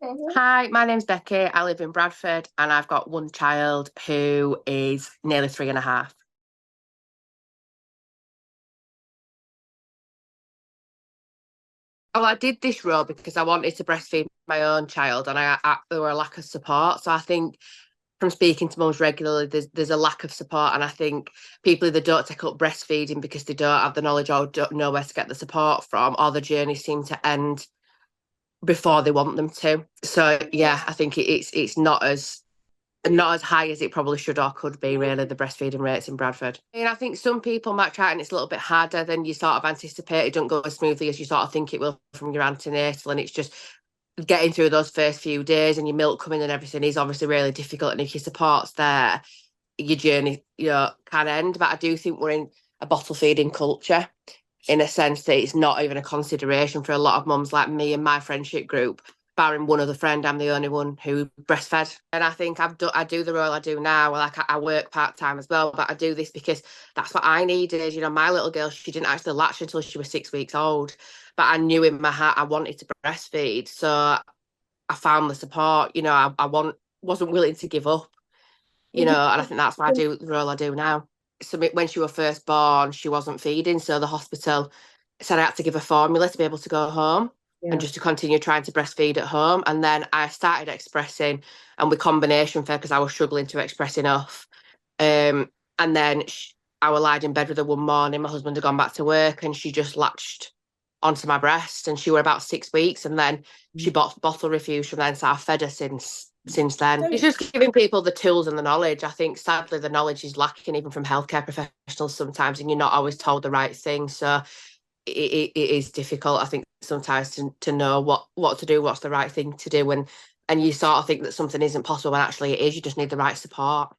Hi, my name's Becky. I live in Bradford and I've got one child who is nearly 3.5. Well, I did this role because I wanted to breastfeed my own child and there were a lack of support. So I think from speaking to mums regularly, there's a lack of support. And I think people either don't take up breastfeeding because they don't have the knowledge or don't know where to get the support from, or the journey seem to end before they want them to. So yeah, I think it's not as high as it probably should or could be, really, the breastfeeding rates in Bradford. And I think some people might try it and it's a little bit harder than you sort of anticipate. It don't go as smoothly as you sort of think it will from your antenatal. And it's just getting through those first few days and your milk coming and everything is obviously really difficult. And if your support's there, your journey, can end. But I do think we're in a bottle feeding culture in a sense that it's not even a consideration for a lot of mums like me and my friendship group. Barring one other friend, I'm the only one who breastfed. And I think I do the role I do now. Like I work part time as well, but I do this because that's what I needed. My little girl, she didn't actually latch until she was 6 weeks old. But I knew in my heart I wanted to breastfeed. So I found the support, wasn't willing to give up, and I think that's why I do the role I do now. So when she was first born, she wasn't feeding, so the hospital said I had to give her formula to be able to go home and just to continue trying to breastfeed at home. And then I started expressing, and with combination fed because I was struggling to express enough. And then I was lying in bed with her one morning. My husband had gone back to work, and she just latched onto my breast, and she were about 6 weeks, and then she bottle refused from then. So I've fed her since then. It's just giving people the tools and the knowledge. I think sadly the knowledge is lacking even from healthcare professionals sometimes, and you're not always told the right thing. So it is difficult, I think, sometimes to know what to do, what's the right thing to do, and you sort of think that something isn't possible when actually it is. You just need the right support.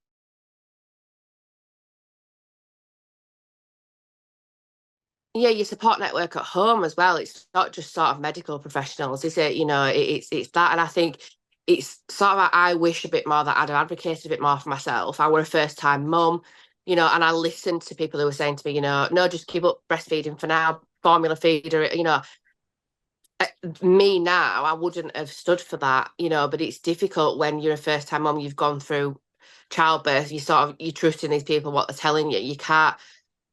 Yeah, your support network at home as well. It's not just sort of medical professionals, is it? It's that, and I think it's sort of I wish a bit more that I'd have advocated a bit more for myself. I were a first time mum, and I listened to people who were saying to me, no, just give up breastfeeding for now, formula feeder. Me now, I wouldn't have stood for that, but it's difficult when you're a first time mum. You've gone through childbirth. You trust in these people what they're telling you. You can't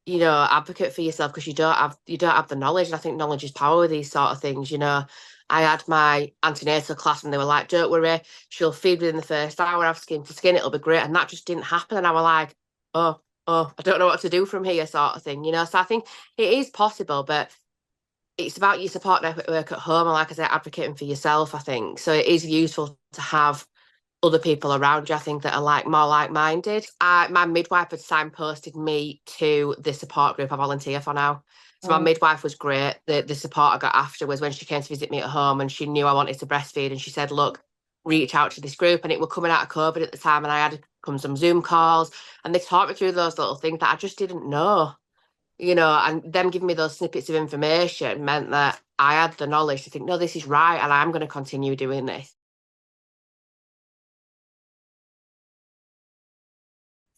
advocate for yourself because you don't have the knowledge. And I think knowledge is power with these sort of things. I had my antenatal class and they were like, don't worry, she'll feed within the first hour, have skin to skin, it'll be great. And that just didn't happen. And I was like, I don't know what to do from here, sort of thing. So I think it is possible, but it's about your support network at home. And like I said, advocating for yourself, I think. So it is useful to have other people around you, I think, that are more like-minded. My midwife had signposted me to the support group I volunteer for now. So my midwife was great. The support I got after was when she came to visit me at home and she knew I wanted to breastfeed and she said, look, reach out to this group. And it was coming out of COVID at the time and I had come some Zoom calls and they taught me through those little things that I just didn't know, and them giving me those snippets of information meant that I had the knowledge to think, no, this is right and I'm going to continue doing this.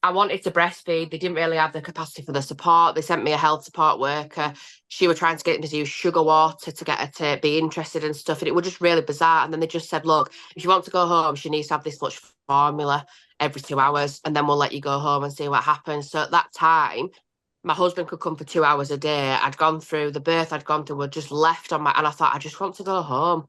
I wanted to breastfeed. They didn't really have the capacity for the support. They sent me a health support worker. She was trying to get me to use sugar water to get her to be interested in stuff. And it was just really bizarre. And then they just said, look, if you want to go home, she needs to have this much formula every 2 hours. And then we'll let you go home and see what happens. So at that time, my husband could come for 2 hours a day. I'd gone through the birth I'd gone through, were just left on my, and I thought, I just want to go home,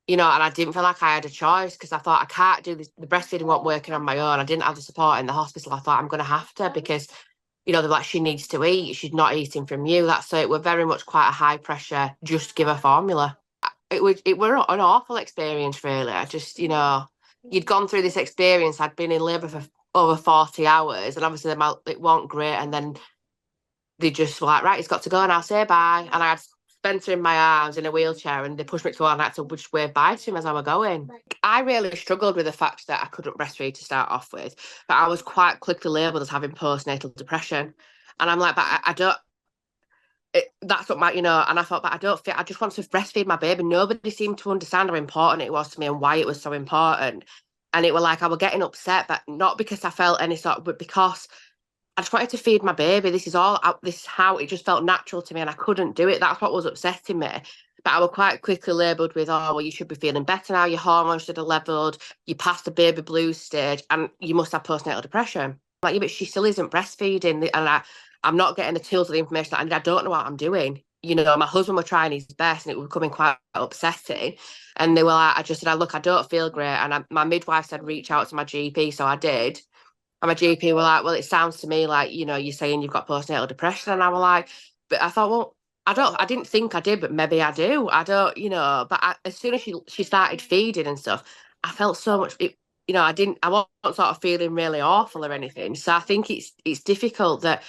and I didn't feel like I had a choice because I thought I can't do this. The breastfeeding wasn't working on my own. I didn't have the support in the hospital. I thought I'm going to have to because, they're like, she needs to eat. She's not eating from you. That's so it were very much quite a high pressure, just give her formula. It were an awful experience, really. I just, you'd gone through this experience. I'd been in labour for over 40 hours and obviously it wasn't great. And then they just were like, right, he's got to go and I'll say bye. And I had Spencer in my arms in a wheelchair and they pushed me to one and I had to just wave bye to him as I was going. I really struggled with the fact that I couldn't breastfeed to start off with, but I was quite quickly labelled as having postnatal depression. And I'm like, but I don't, that's what and I thought, but I don't fit, I just want to breastfeed my baby. Nobody seemed to understand how important it was to me and why it was so important. And it was like I was getting upset, but not because I felt any sort, but because I just wanted to feed my baby. This is how it just felt natural to me and I couldn't do it. That's what was upsetting me. But I was quite quickly labelled with, oh, well, you should be feeling better now. Your hormones should have levelled. You passed the baby blues stage, and you must have postnatal depression. Like, yeah, but she still isn't breastfeeding, and I'm not getting the tools or the information that I need. I don't know what I'm doing. You know, my husband was trying his best, and it was becoming quite upsetting. And they were like, I just said, look, I don't feel great, and my midwife said reach out to my GP, so I did. And my GP were like, well, it sounds to me like, you know, you're saying you've got postnatal depression. And I was like, but I thought, well, I didn't think I did, but maybe I do. I don't, you know, but as soon as she started feeding and stuff, I felt so much, you know, I wasn't sort of feeling really awful or anything. So I think it's difficult that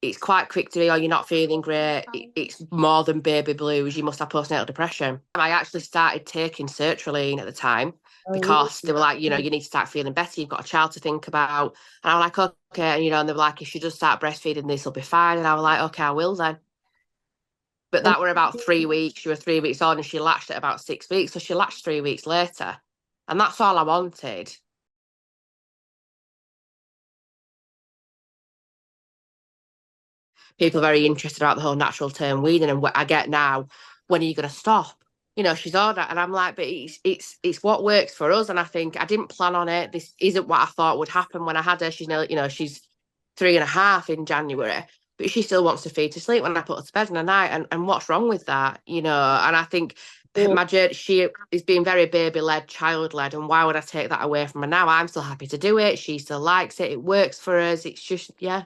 it's quite quick to be, oh, you're not feeling great. It's more than baby blues. You must have postnatal depression. I actually started taking sertraline at the time because they were like, you know, you need to start feeling better. You've got a child to think about. And I was like, okay. And, you know, and they were like, if you just start breastfeeding, this will be fine. And I was like, okay, I will then. But that were about 3 weeks. She was 3 weeks on and she latched at about 6 weeks. So she latched 3 weeks later. And that's all I wanted. People are very interested about the whole natural term weaning, and what I get now, when are you going to stop? You know, she's on that, and I'm like, but it's what works for us. And I think I didn't plan on it. This isn't what I thought would happen when I had her. She's nearly, you know, she's 3.5 in January, but she still wants to feed to sleep when I put her to bed in the night. And what's wrong with that? You know, and I think my journey, she is being very baby led, child led, and why would I take that away from her now? I'm still happy to do it. She still likes it. It works for us. It's just, yeah.